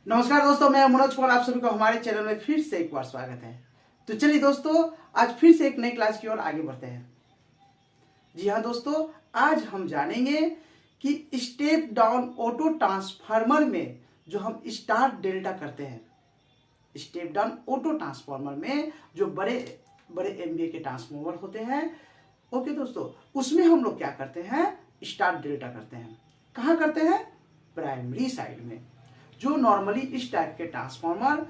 नमस्कार दोस्तों, मैं मनोज कुमार, आप सभी को हमारे चैनल में फिर से एक बार स्वागत है। तो चलिए दोस्तों, आज फिर से एक नई क्लास की ओर आगे बढ़ते हैं। जी हाँ दोस्तों, आज हम जानेंगे कि स्टेप डाउन ऑटो ट्रांसफार्मर में जो हम स्टार डेल्टा करते हैं, स्टेप डाउन ऑटो ट्रांसफार्मर में जो बड़े बड़े एमवीए के ट्रांसफार्मर होते हैं, ओके दोस्तों, उसमें हम लोग क्या करते हैं, स्टार डेल्टा करते हैं। कहाँ करते हैं? प्राइमरी साइड में। जो नॉर्मली इस टाइप के ट्रांसफार्मर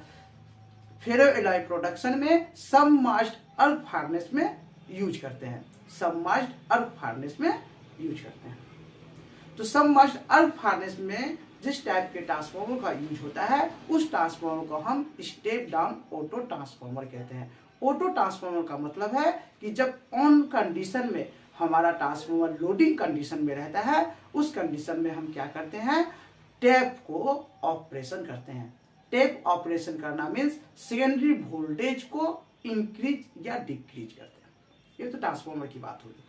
फेरो एलॉय प्रोडक्शन में सबमर्ज्ड अर्क फार्नेस में यूज करते हैं, सबमर्ज्ड अर्क फार्नेस में यूज करते हैं। तो सबमर्ज्ड अर्क फार्नेस में जिस टाइप के ट्रांसफार्मर का यूज होता है, उस ट्रांसफार्मर को हम स्टेप डाउन ऑटो ट्रांसफार्मर कहते हैं। ऑटो ट्रांसफार्मर का मतलब है कि जब ऑन कंडीशन में हमारा ट्रांसफार्मर लोडिंग कंडीशन में रहता है, उस कंडीशन में हम क्या करते हैं, टैप को ऑपरेशन करते हैं। टैप ऑपरेशन करना मीन्स सेकेंडरी वोल्टेज को इंक्रीज या डिक्रीज करते हैं। ये तो ट्रांसफार्मर की बात होगी,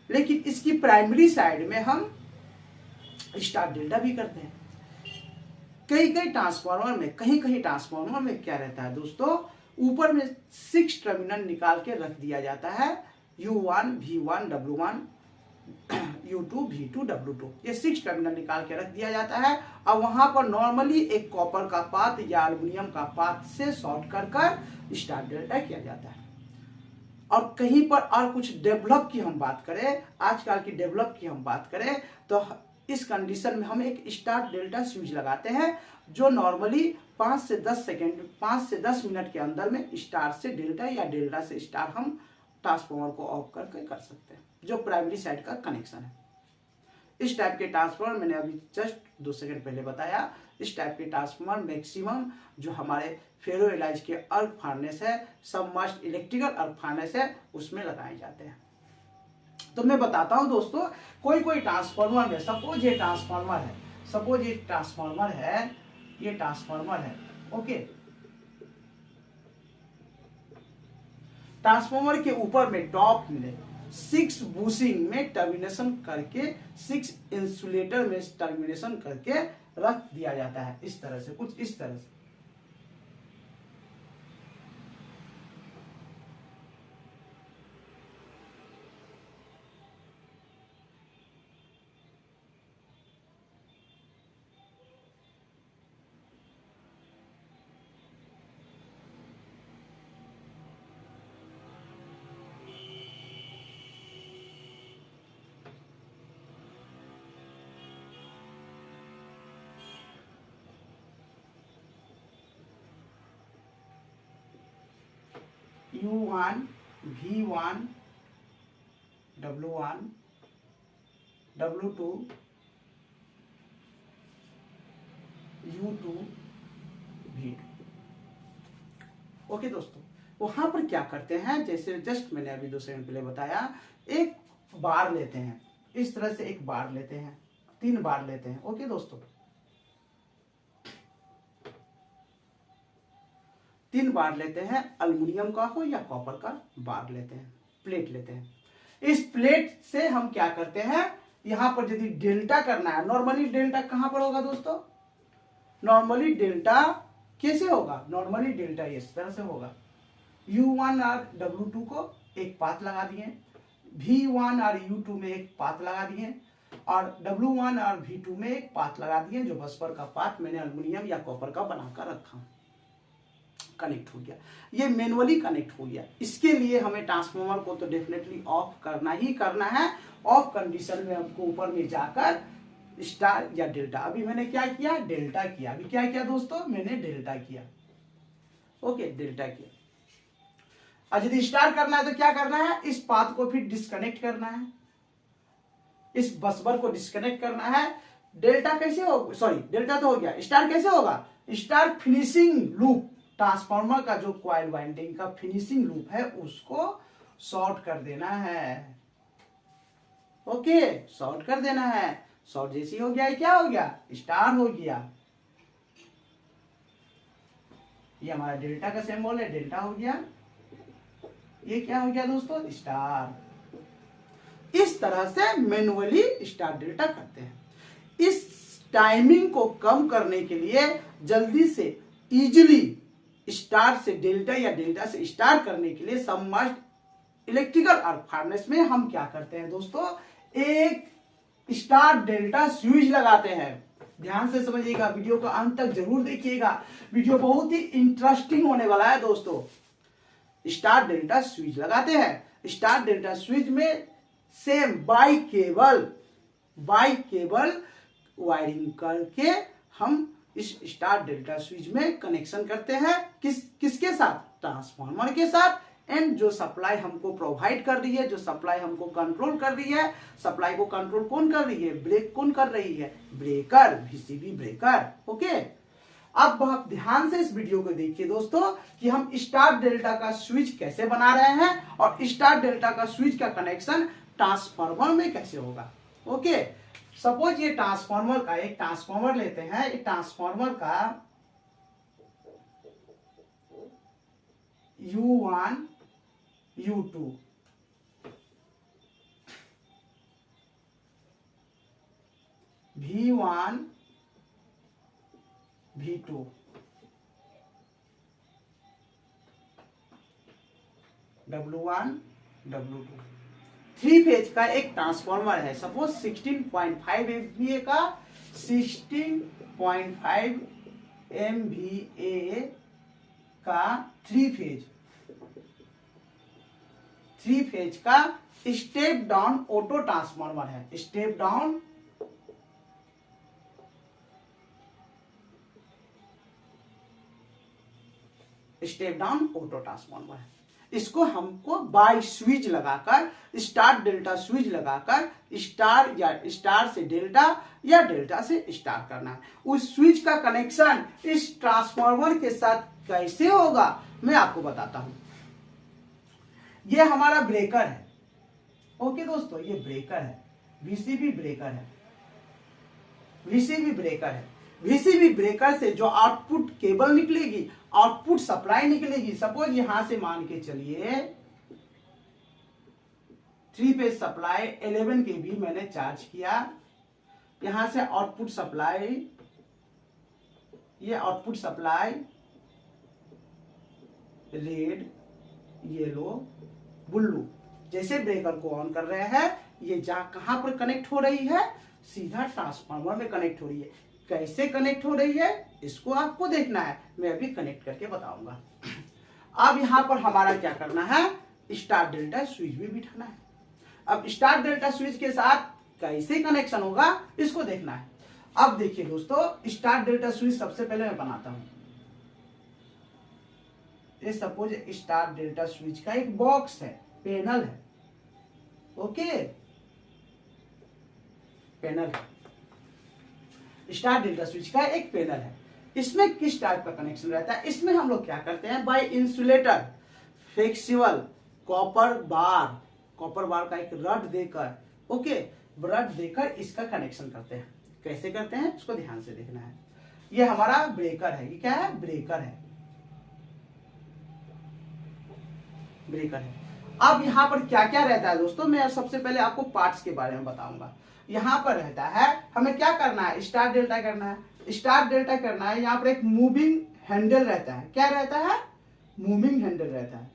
लेकिन इसकी प्राइमरी साइड में हम स्टार डेल्टा भी करते हैं। कई ट्रांसफार्मर में, कहीं ट्रांसफार्मर में क्या रहता है दोस्तों, ऊपर में 6 टर्मिनल निकाल के रख दिया जाता है, U1, V1, W1, U2, V2, W2, ये 6 टर्मिनल निकाल के रख दिया जाता है। और वहां पर नॉर्मली एक कॉपर का पाथ या एल्युमिनियम का पाथ से शॉर्ट कर स्टार डेल्टा किया जाता है। और कहीं पर और कुछ डेवलप की हम बात करें, आजकल की डेवलप की हम बात करें, तो इस कंडीशन में हम एक स्टार डेल्टा स्विच लगाते हैं, जो नॉर्मली 5 से 10 मिनट के अंदर में स्टार से डेल्टा या डेल्टा से स्टार हम ट्रांसफार्मर को ऑफ करके कर सकते हैं, जो प्राइमरी साइड का कनेक्शन है। इस टाइप के ट्रांसफार्मर मैंने अभी जस्ट 2 सेकंड पहले बताया, इस टाइप के ट्रांसफार्मर मैक्सिमम जो हमारे फेरो एलाइज के अर्क फार्नेस है, सबमर्ज्ड इलेक्ट्रिकल अर्क फार्नेस है, उसमें लगाए जाते हैं। तो मैं बताता हूं दोस्तों, कोई ट्रांसफार्मर में, सपोज ये ट्रांसफार्मर है, ये ट्रांसफार्मर है, ओके। ट्रांसफार्मर के ऊपर में टॉप में 6 बुशिंग में टर्मिनेशन करके, 6 इंसुलेटर में टर्मिनेशन करके रख दिया जाता है, इस तरह से, कुछ इस तरह से। U1, V1, W1, W2, U2, V2। Okay दोस्तों, वहां पर क्या करते हैं, जैसे जस्ट मैंने अभी 2 सेकंड पहले बताया, एक बार लेते हैं, इस तरह से एक बार लेते हैं, 3 बार लेते हैं, ओके दोस्तों। 3 बार लेते हैं, एल्युमिनियम का हो या कॉपर का बार लेते हैं, प्लेट लेते हैं। इस प्लेट से हम क्या करते हैं, यहां पर यदि डेल्टा करना है, नॉर्मली डेल्टा कहां पर होगा दोस्तों, नॉर्मली डेल्टा कैसे होगा, नॉर्मली डेल्टा इस तरह से होगा। U1 और W2 को एक पाथ लगा दिए, V1 और U2 में एक पाथ लगा दिए, और W1 और V2 में एक पाथ लगा दिए, जो बसपर का पाथ मैंने एल्युमिनियम या कॉपर का बनाकर रखा, कनेक्ट हो गया। ये मैनुअली कनेक्ट हो गया। इसके लिए हमें ट्रांसफार्मर को तो डेफिनेटली ऑफ करना ही करना है। ऑफ कंडीशन में हमको ऊपर में जाकर स्टार या डेल्टा, अभी मैंने क्या किया, डेल्टा किया। अभी क्या किया दोस्तों, मैंने डेल्टा किया, ओके, डेल्टा किया। और यदि स्टार करना है तो क्या करना है, इस पाथ को फिर डिस्कनेक्ट करना है, इस बसबर को डिस्कनेक्ट करना है। डेल्टा कैसे हो, सॉरी डेल्टा तो हो गया, स्टार कैसे होगा, स्टार फिनिशिंग लूप, ट्रांसफार्मर का जो कॉइल वाइंडिंग का फिनिशिंग लूप है, उसको शॉर्ट कर देना है, ओके, शॉर्ट कर देना है। शॉर्ट जैसी हो गया, क्या हो गया, स्टार हो गया। ये हमारा डेल्टा का सिंबल है, डेल्टा हो गया। ये क्या हो गया दोस्तों, स्टार। इस तरह से मैनुअली स्टार डेल्टा करते हैं। इस टाइमिंग को कम करने के लिए जल्दी से इजीली स्टार से डेल्टा या डेल्टा से स्टार करने के लिए सबमर्ज्ड इलेक्ट्रिकल आर्क फार्नेस में हम क्या करते हैं दोस्तों, एक स्टार डेल्टा स्विच लगाते हैं। ध्यान से समझिएगा, वीडियो को अंत तक जरूर देखिएगा, वीडियो बहुत ही इंटरेस्टिंग होने वाला है दोस्तों। स्टार डेल्टा स्विच लगाते हैं। स्टार डेल्टा स्विच में सेम बाई केबल वायरिंग करके हम इस स्टार डेल्टा स्विच में कनेक्शन करते हैं। किसके साथ? ट्रांसफार्मर के साथ। एंड जो सप्लाई हमको प्रोवाइड कर रही है, जो सप्लाई हमको कंट्रोल कर रही है, सप्लाई को कंट्रोल कौन कर रही है? ब्रेक कौन कर रही है? Breaker, VCB breaker. ओके, अब आप ध्यान से इस वीडियो को देखिए दोस्तों कि हम स्टार डेल्टा का स्विच कैसे बना रहे हैं और स्टार डेल्टा का स्विच का कनेक्शन ट्रांसफार्मर में कैसे होगा। ओके, सपोज ये ट्रांसफार्मर का एक ट्रांसफार्मर लेते हैं। एक ट्रांसफार्मर का U1 U2 V1 V2 W1 W2 three phase का एक ट्रांसफार्मर है। सपोज 16.5 MVA का 16.5 MVA का थ्री फेज का स्टेप डाउन ऑटो ट्रांसफार्मर है। स्टेप डाउन ऑटो ट्रांसफार्मर है। इसको हमको बाई स्विच लगाकर, स्टार डेल्टा स्विच लगाकर स्टार से डेल्टा या डेल्टा से स्टार करना है। उस स्विच का कनेक्शन इस ट्रांसफार्मर के साथ कैसे होगा मैं आपको बताता हूं। ये हमारा ब्रेकर है। ओके दोस्तों, ये ब्रेकर है, वीसीबी ब्रेकर है। वीसीबी ब्रेकर से जो आउटपुट केबल निकलेगी, आउटपुट सप्लाई निकलेगी। सपोज यहां से मान के चलिए थ्री फेज सप्लाई 11 kV मैंने चार्ज किया। यहां से आउटपुट सप्लाई, ये output supply red, yellow, blue, जैसे ब्रेकर को ऑन कर रहे हैं, ये कहां पर कनेक्ट हो रही है? सीधा ट्रांसफार्मर में कनेक्ट हो रही है। कैसे कनेक्ट हो रही है इसको आपको देखना है, मैं अभी कनेक्ट करके बताऊंगा। अब यहां पर हमारा क्या करना है? स्टार डेल्टा स्विच भी बिठाना है। अब स्टार डेल्टा स्विच के साथ कैसे कनेक्शन होगा इसको देखना है। अब देखिए दोस्तों, स्टार डेल्टा स्विच सबसे पहले मैं बनाता हूं। ये सपोज स्टार डेल्टा स्विच का एक बॉक्स है, पैनल है। ओके, पैनल है, स्टार डेल्टा स्विच का एक पैनल है। इसमें किस टाइप का कनेक्शन रहता है? इसमें हम लोग क्या करते हैं, बाय इंसुलेटर फ्लेक्सिबल कॉपर बार का एक रड देकर, ओके, रड देकर इसका कनेक्शन करते हैं। कैसे करते हैं उसको ध्यान से देखना है। ये हमारा ब्रेकर है। ये क्या है? ब्रेकर है। अब यहां पर क्या क्या रहता है दोस्तों, मैं सबसे पहले आपको पार्ट्स के बारे में बताऊंगा। यहां पर रहता है, हमें क्या करना है? स्टार डेल्टा करना है। यहां पर एक मूविंग हैंडल रहता है। क्या रहता है? मूविंग हैंडल रहता है।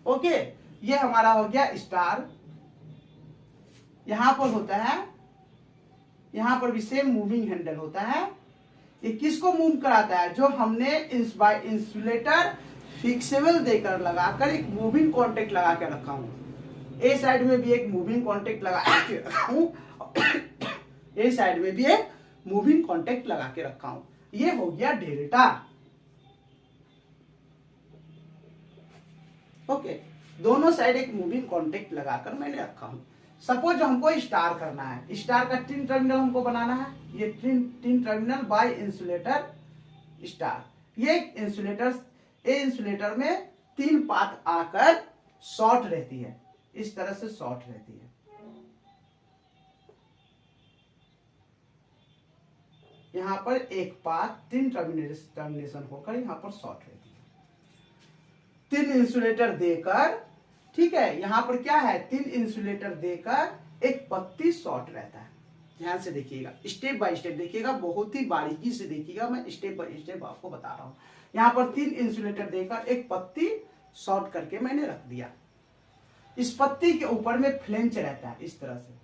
ओके, ये हमारा हो गया स्टार। यहां पर होता है, यहां पर भी सेम मूविंग हैंडल होता है। ये किसको मूव कराता है? जो हमने इंसुलेटर फिक्सेबल देकर लगाकर एक मूविंग कॉन्टेक्ट लगा के रखा हूं। ए साइड में भी एक मूविंग कॉन्टेक्ट लगा के रखा हूं, ए साइड में भी एक मूविंग कॉन्टेक्ट लगा के रखा हूं। ये हो गया डेल्टा। ओके, दोनों साइड एक मूविंग कॉन्टेक्ट लगाकर मैंने रखा हूं। सपोज हमको स्टार करना है, स्टार का 3 टर्मिनल हमको बनाना है। ये 3 टर्मिनल बाय इंसुलेटर स्टार। ये इंसुलेटर में 3 पाथ आकर शॉर्ट रहती है, इस तरह से शॉर्ट रहती है। यहां पर एक पाथ 3 टर्मिनेशन होकर यहां पर शॉर्ट रहती है। 3 इंसुलेटर देकर ठीक है, यहाँ पर क्या है, 3 इंसुलेटर देकर एक पत्ती शॉर्ट रहता है। ध्यान से देखिएगा, स्टेप बाय स्टेप देखिएगा, बहुत ही बारीकी से देखिएगा, मैं स्टेप बाय स्टेप आपको बता रहा हूँ। यहाँ पर 3 इंसुलेटर देकर एक पत्ती शॉर्ट करके मैंने रख दिया। इस पत्ती के ऊपर में फ्लेंच रहता है, इस तरह से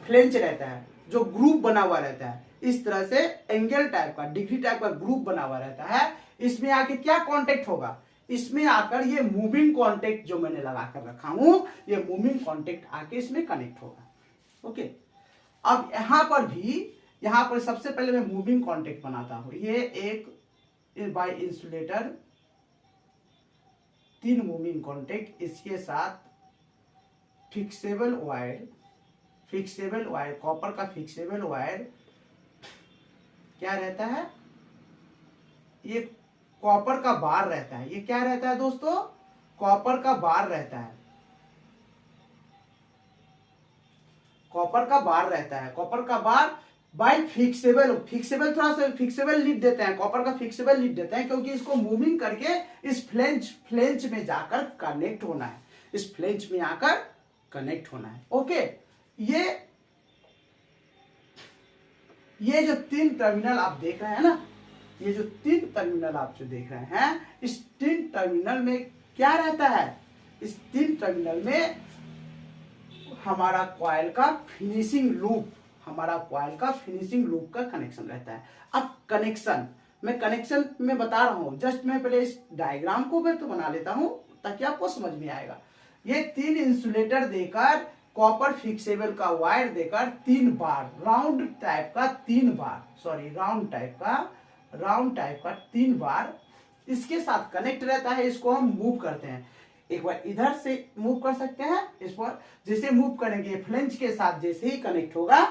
फ्लेंच रहता है, जो ग्रुप बना हुआ रहता है, इस तरह से एंगल टाइप का, डिग्री टाइप का ग्रुप बना हुआ रहता है। इसमें आके क्या कांटेक्ट होगा, इसमें आकर ये मूविंग कांटेक्ट जो मैंने लगा कर रखा हूं, ये मूविंग कांटेक्ट आके इसमें कनेक्ट होगा। ओके, अब यहां पर सबसे पहले मैं मूविंग कांटेक्ट बनाता हूं। ये एक बाय इंसुलेटर 3 मूविंग कांटेक्ट, इसके साथ फिक्सेबल वायर, कॉपर का फिक्सेबल वायर क्या रहता है, ये कॉपर का बार रहता है। ये क्या रहता है दोस्तों, कॉपर का बार रहता है, कॉपर का बार रहता है। कॉपर का बार बाय फिक्सेबल थोड़ा सा फिक्सेबल लिख देते हैं, कॉपर का फिक्सेबल लिख देते हैं, क्योंकि इसको मूविंग करके इस फ्लेंच में जाकर कनेक्ट होना है, इस फ्लेंच में आकर कनेक्ट होना है। ओके, ये जो 3 टर्मिनल आप देख रहे हैं ना, ये जो 3 टर्मिनल आप जो देख रहे हैं, इस 3 टर्मिनल में क्या रहता है, इस 3 टर्मिनल में हमारा कॉइल का फिनिशिंग लूप का कनेक्शन रहता है। अब मैं कनेक्शन में बता रहा हूं, जस्ट मैं पहले इस डायग्राम को मैं तो बना लेता हूं ताकि आपको समझ में आएगा। ये 3 इंसुलेटर देकर, कॉपर फिक्सेबल का वायर देकर 3 बार राउंड टाइप का 3 बार इसके साथ कनेक्ट रहता है। इसको हम मूव करते हैं, एक बार इधर से मूव कर सकते हैं, इस पर जैसे मूव करेंगे फ्लेंज के साथ, जैसे ही कनेक्ट होगा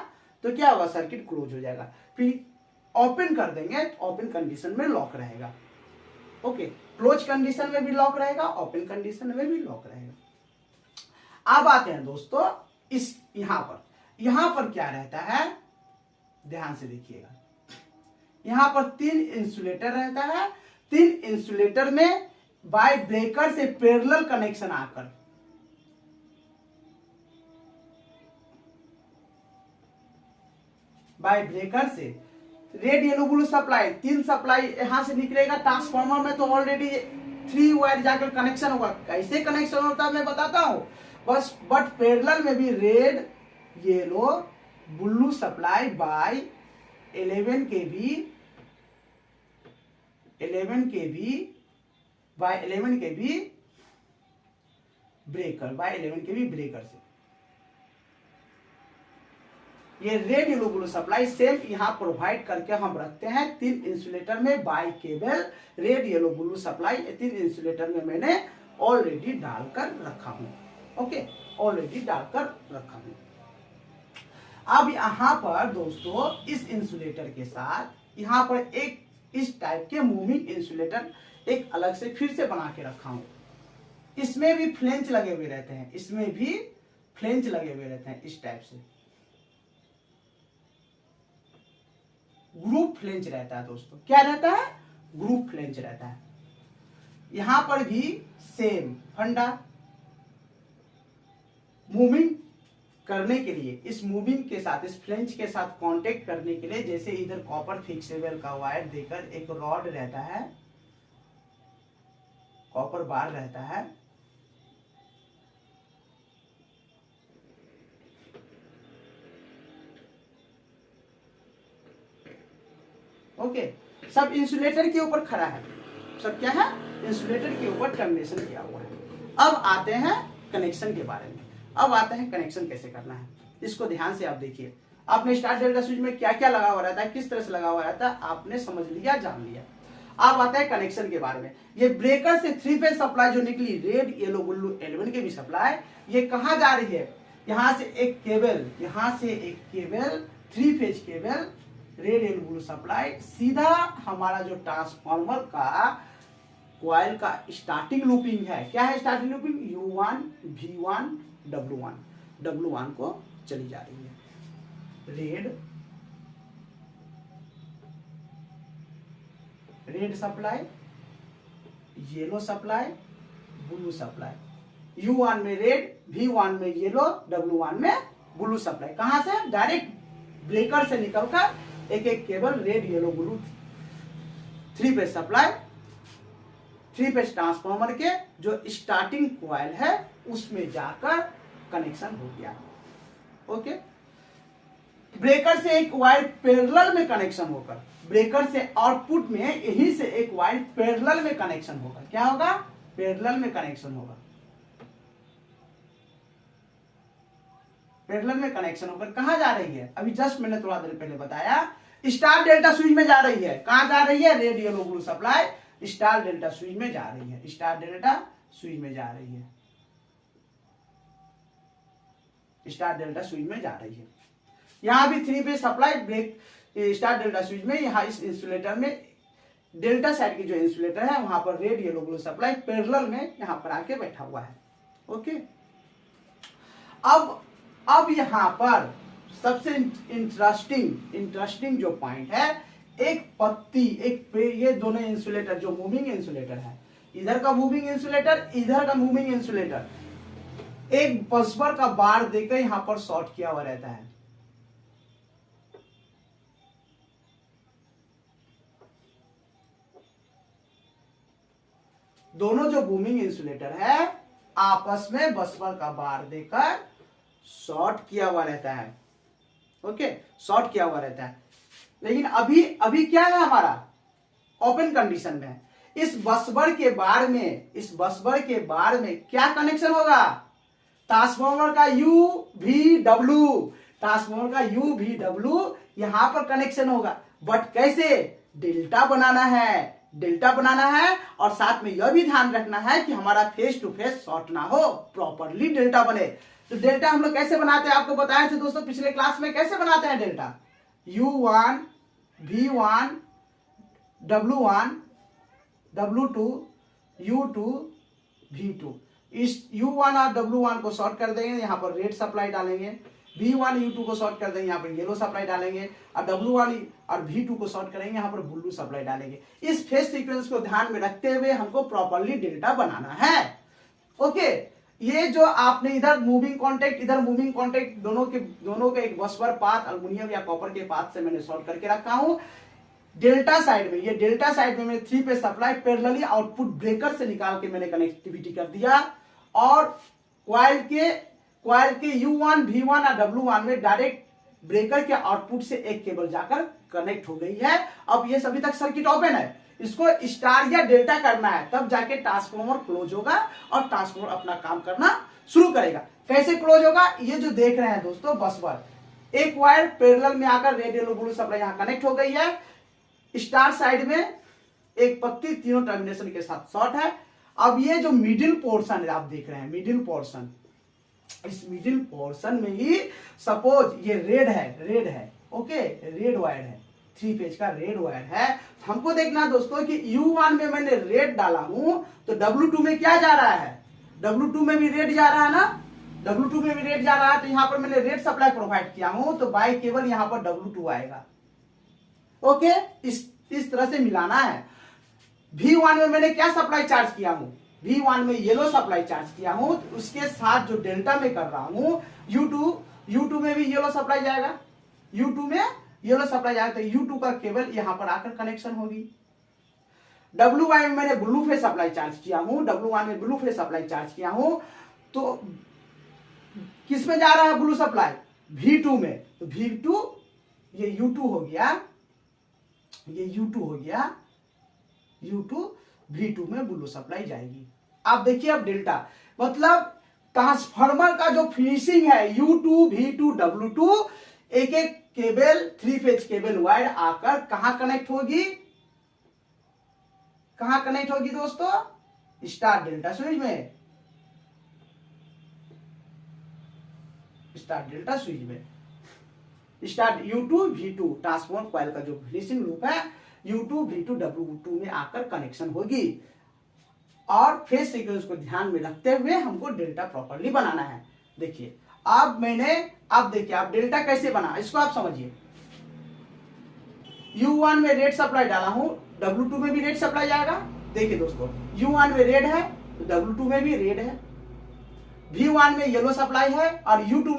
तो क्या होगा, सर्किट क्लोज हो जाएगा। फिर ओपन कर देंगे, ओपन कंडीशन में लॉक रहेगा। ओके, क्लोज कंडीशन में भी लॉक रहेगा, ओपन कंडीशन में भी लॉक रहेगा। अब आते हैं दोस्तों इस यहां पर क्या रहता है, ध्यान से देखिएगा। यहां पर 3 इंसुलेटर रहता है। 3 इंसुलेटर में बाय ब्रेकर से पैरेलल कनेक्शन आकर बाय ब्रेकर से red yellow blue supply, 3 supply यहां से निकलेगा। ट्रांसफार्मर में तो ऑलरेडी 3 वायर जाकर कनेक्शन होगा। कैसे कनेक्शन होता है मैं बताता हूं, बट पैरेलल में भी red yellow blue supply by 11 kV breaker से ये red yellow blue supply same यहां प्रोवाइड करके हम रखते हैं। 3 इंसुलेटर में by cable red yellow blue supply 3 insulator में मैंने ऑलरेडी डालकर रखा हूं। ओके, ऑलरेडी डालकर रखा हूं। अब यहां पर दोस्तों इस इंसुलेटर के साथ यहां पर एक इस टाइप के मूविंग इंसुलेटर एक अलग से फिर से बना के रखा हूं। इसमें भी फ्लेंच लगे हुए रहते हैं, इस टाइप से ग्रुप फ्लेंच रहता है दोस्तों। क्या रहता है, ग्रुप फ्लेंच रहता है। यहां पर भी सेम फंडा, मूविंग करने के लिए इस मूविंग के साथ, इस फ्लेंच के साथ कांटेक्ट करने के लिए, जैसे इधर कॉपर फिक्सेबल का वायर देकर एक रॉड रहता है, कॉपर बार रहता है, ओके, सब इंसुलेटर के ऊपर खड़ा है, सब क्या है, इंसुलेटर के ऊपर टर्मिनेशन किया हुआ है। अब आते हैं कनेक्शन के बारे में। अब आते हैं कनेक्शन कैसे करना है, इसको ध्यान से आप देखिए। आपने स्टार डेल्टा स्विच में क्या क्या लगा हुआ रहता है, किस तरह से लगा हुआ रहता है, आपने समझ लिया, जान लिया। अब आता है कनेक्शन के बारे में। ये ब्रेकर से 3 फेज सप्लाई जो निकली, रेड येलो ब्लू 11 के भी सप्लाई, ये कहां जा रही है, यहां से एक cable 3 phase cable red yellow blue supply सीधा हमारा जो ट्रांसफार्मर का कॉइल का स्टार्टिंग लूपिंग है, क्या है starting looping, U1 V1 W1 को चली जा रही है। Red red supply, yellow supply, blue supply, U1 में रेड, V1 में येलो, W1 में ब्लू सप्लाई। कहां से? डायरेक्ट ब्रेकर से निकलकर एक एक cable red yellow blue 3 phase supply, 3 phase transformer के जो स्टार्टिंग कॉइल है उसमें जाकर कनेक्शन हो गया। ओके, ब्रेकर से एक वायर पैरेलल में कनेक्शन होकर, ब्रेकर से आउटपुट में यही से एक वायर पैरेलल में कनेक्शन होगा। क्या होगा? पैरेलल में कनेक्शन होगा। पैरेलल में कनेक्शन होकर कहां जा रही है? अभी जस्ट मैंने थोड़ा देर पहले बताया, स्टार डेल्टा स्विच में जा रही है। कहां जा रही है? Red yellow blue supply star delta switch में जा रही है, स्टार डेल्टा स्विच में जा रही है, स्टार डेल्टा स्विच में जा रही है। यहां भी 3 phase supply break star delta switch में, यहां इस इंसुलेटर में डेल्टा साइड की जो इंसुलेटर है वहां पर red yellow blue supply parallel में यहां पर आके बैठा हुआ है। ओके, अब यहां पर सबसे इंटरेस्टिंग जो पॉइंट है, एक पत्ती, ये दोनों इंसुलेटर जो मूविंग इंसुलेटर है, इधर का मूविंग इंसुलेटर, इधर का मूविंग इंसुलेटर, एक बसबर का बार देकर यहां पर शॉर्ट किया हुआ रहता है। दोनों जो बूमिंग इंसुलेटर है आपस में बसबर का बार देकर शॉर्ट किया हुआ रहता है। ओके, शॉर्ट किया हुआ रहता है। लेकिन अभी क्या है? हमारा ओपन कंडीशन में है। इस बसबर के बार में क्या कनेक्शन होगा? ट्रांसफार्मर का UVW यहां पर कनेक्शन होगा। बट कैसे? डेल्टा बनाना है और साथ में यह भी ध्यान रखना है कि हमारा फेस टू फेस शॉर्ट ना हो, प्रॉपरली डेल्टा बने। तो डेल्टा हम लोग कैसे बनाते हैं? आपको बताए थे दोस्तों पिछले क्लास में। कैसे बनाते हैं delta? U1 V1 W1 W2 U2 V2। इस U1 और W1 को शॉर्ट कर देंगे, यहाँ पर रेड सप्लाई डालेंगे। V1 U2 को शॉर्ट कर देंगे, यहाँ पर येलो सप्लाई डालेंगे। और W1 और V2 को शॉर्ट करेंगे, यहाँ पर ब्लू सप्लाई डालेंगे। इस फेज सीक्वेंस को ध्यान में रखते हुए हमको प्रॉपरली डेल्टा बनाना है। ओके, ये जो आपने इधर मूविंग कॉन्टेक्ट, इधर मूविंग कॉन्टेक्ट, दोनों के एक बसबर पाथ अल्युमिनियम या कॉपर के पाथ से मैंने शॉर्ट करके रखा हूं। डेल्टा साइड में मैंने 3 phase supply parallelly output breaker से निकाल के मैंने कनेक्टिविटी कर दिया। और कॉइल के U1 V1 और W1 में डायरेक्ट ब्रेकर के आउटपुट से एक केबल जाकर कनेक्ट हो गई है। अब ये सभी तक सर्किट ओपन है, इसको स्टार या डेल्टा करना है, तब जाके ट्रांसफार्मर क्लोज होगा और ट्रांसफार्मर अपना काम करना शुरू करेगा। कैसे क्लोज होगा? ये जो देख रहे हैं दोस्तों बसबर, एक वायर पैरेलल में आकर रेड येलो ब्लू सप्लाई यहां कनेक्ट हो गई है। स्टार साइड में एक पत्ती तीनों टर्मिनेशन के साथ शॉर्ट है। अब ये जो मिडिल पोर्शन है आप देख रहे हैं, मिडिल पोर्शन, इस मिडिल पोर्शन में ही सपोज ये रेड है। ओके, रेड वायर है, 3 फेज का रेड वायर है। हमको देखना दोस्तों कि U1 में मैंने रेड डाला हूं तो W2 में क्या जा रहा है? W2 में भी रेड जा रहा है ना, W2 में भी रेड जा रहा है। तो यहां पर मैंने रेड सप्लाई प्रोवाइड किया हूं तो बाय केवल यहां पर W2 आएगा। ओके, इस तरह से मिलाना है। V1 में मैंने क्या सप्लाई चार्ज किया हूं? V1 में येलो सप्लाई चार्ज किया हूं, तो उसके साथ जो डेल्टा में कर रहा हूं U2 में भी येलो सप्लाई जाएगा। U2 में येलो सप्लाई जाएगा तो U2 का केबल यहां पर आकर कनेक्शन होगी। W1 में मैंने ब्लू फेज सप्लाई चार्ज किया हूं, W1 में ब्लू फेज सप्लाई चार्ज किया हूं, तो किस में जा रहा है ब्लू सप्लाई? V2 में। तो V2 ये U2 हो गया, ये U2 हो गया, U2 V2 में ब्लू सप्लाई जाएगी। आप देखिए अब डेल्टा मतलब ट्रांसफार्मर का जो फिनिशिंग है U2 V2 W2, एक एक केबल 3 फेज केबल वायर आकर कहां कनेक्ट होगी? कहां कनेक्ट होगी दोस्तों? स्टार डेल्टा स्विच में, स्टार डेल्टा स्विच में। Star U2 V2 transformer coil का जो फिनिशिंग लूप है U2 V2 W2 में आकर कनेक्शन होगी। और फेज सीक्वेंस को ध्यान में रखते हुए हमको डेल्टा प्रॉपर्ली बनाना है। देखिए अब देखिए आप डेल्टा कैसे बना, इसको आप समझिए। U1 में रेड सप्लाई डाला हूं, W2 में भी रेड सप्लाई जाएगा। देखिए दोस्तों, U1 में रेड है तो W2 में भी रेड है, V1 में येलो सप्लाई है और U2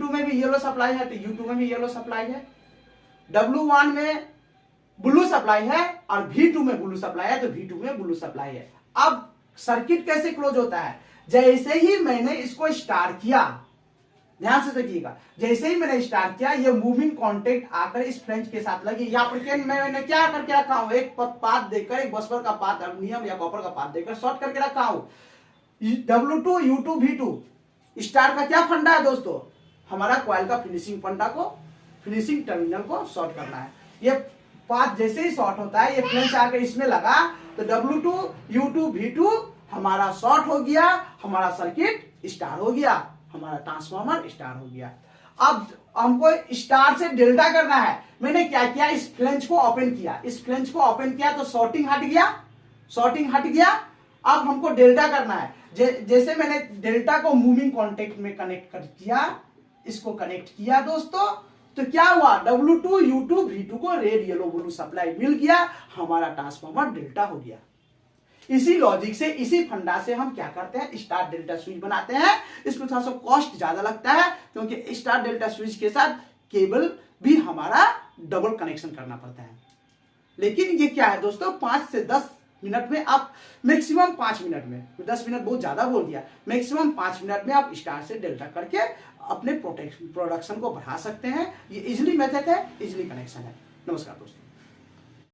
में भी येलो सप्लाई है तो U2 में भी येलो सप्लाई है, W1 में ब्लू सप्लाई है और V2 में ब्लू सप्लाई है तो V2 में ब्लू सप्लाई है। अब सर्किट कैसे क्लोज होता है, जैसे ही मैंने इसको स्टार्ट किया, ध्यान से देखिएगा, जैसे ही मैंने स्टार्ट किया ये मूविंग कांटेक्ट आकर इस फ्लैंज के साथ लगी। यहाँ पर मैंने क्या करके रखा हूं, एक पाथ देकर, एक बसवर का पाथ एल्युमिनियम या कॉपर का पाथ देकर शॉर्ट करके रखा हूं। W2 U2 V2 स्टार का क्या फंडा है दोस्तों, हमारा कॉइल का फिनिशिंग फंडा को, फिनिशिंग टर्मिनल को शॉर्ट करना है। ये पाथ जैसे ही शॉर्ट होता है, ये फ्लैंज आकर इसमें लगा तो W2 U2 V2 हमारा शॉर्ट हो गया, हमारा सर्किट स्टार हो गया, हमारा ट्रांसफार्मर स्टार हो गया। अब हमको स्टार से डेल्टा करना है। मैंने क्या किया, इस फ्लैंज को ओपन किया, इस फ्लैंज को ओपन किया तो शॉर्टिंग हट गया, शॉर्टिंग हट गया। अब हमको डेल्टा करना है। जैसे मैंने डेल्टा को मूविंग कांटेक्ट में कनेक्ट कर किया, इसको कनेक्ट किया दोस्तों, तो क्या हुआ, W2 U2 V2 को रेड येलो ब्लू सप्लाई मिल गया, हमारा ट्रांसफार्मर डेल्टा हो गया। इसी लॉजिक से, इसी फंडा से हम क्या करते हैं, स्टार डेल्टा स्विच बनाते हैं। इसमें थोड़ा सा कॉस्ट ज्यादा लगता है क्योंकि स्टार डेल्टा स्विच के साथ केबल भी हमारा डबल कनेक्शन करना पड़ता है। लेकिन ये क्या है दोस्तों, 5 से 10 मिनट में आप, मैक्सिमम 5 मिनट में, 10 मिनट बहुत ज्यादा बोल दिया, मैक्सिमम 5 मिनट में आप स्टार से डेल्टा करके अपने प्रोडक्शन को बढ़ा सकते हैं। ये इजिली मेथड है, इजिली कनेक्शन है। नमस्कार दोस्तों।